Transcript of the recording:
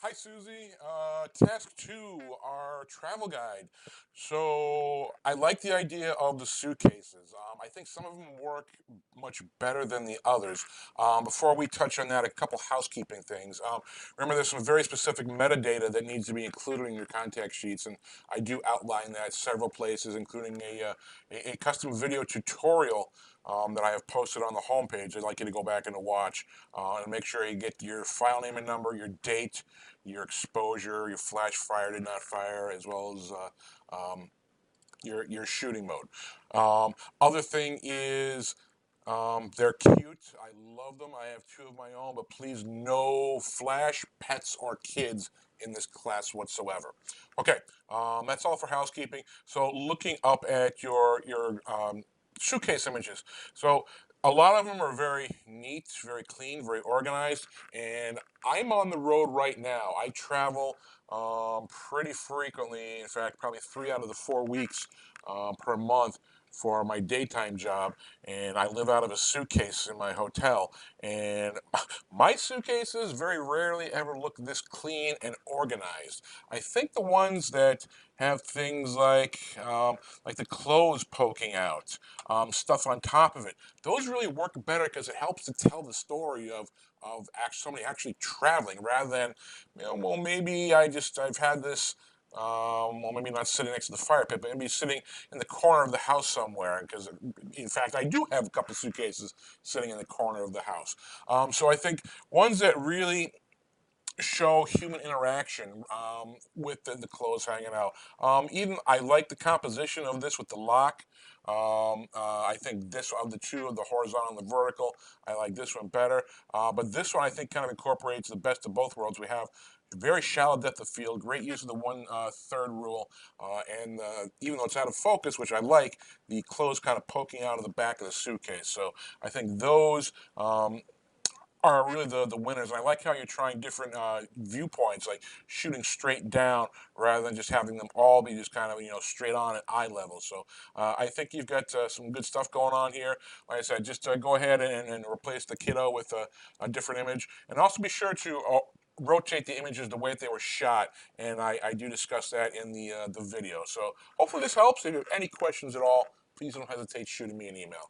Hi, Susie. Task 2, our travel guide. So I like the idea of the suitcases. I think some of them work much better than the others. Before we touch on that, a couple housekeeping things. Remember, there's some very specific metadata that needs to be included in your contact sheets, and I do outline that several places, including a custom video tutorial that I have posted on the homepage. I'd like you to go back and to watch and make sure you get your file name and number, your date, your exposure, your flash fire, did not fire, as well as your shooting mode. Other thing is they're cute. I love them. I have two of my own, but please no flash, pets, or kids in this class whatsoever. Okay, that's all for housekeeping. So looking up at your suitcase images. So a lot of them are very neat, very clean, very organized, and I'm on the road right now. I travel pretty frequently. In fact, probably 3 out of the 4 weeks per month for my daytime job, and I live out of a suitcase in my hotel. And my suitcases very rarely ever look this clean and organized. I think the ones that have things like the clothes poking out, stuff on top of it, those really work better because it helps to tell the story of somebody actually traveling rather than, well, maybe I've had this. Well, maybe not sitting next to the fire pit, but maybe sitting in the corner of the house somewhere. Because, in fact, I do have a couple suitcases sitting in the corner of the house. So I think ones that really show human interaction with the clothes hanging out. Even I like the composition of this with the lock. I think this of the two, of the horizontal and the vertical, I like this one better. But this one I think kind of incorporates the best of both worlds. We have very shallow depth of field, great use of the one-third rule, and even though it's out of focus, which I like, the clothes kind of poking out of the back of the suitcase. So I think those are really the winners. And I like how you're trying different viewpoints, like shooting straight down rather than just having them all be just kind of straight on at eye level. So I think you've got some good stuff going on here. Like I said, just go ahead and replace the kiddo with a different image, and also be sure to rotate the images the way that they were shot, and I do discuss that in the video. So hopefully this helps. If you have any questions at all, please don't hesitate shooting me an email.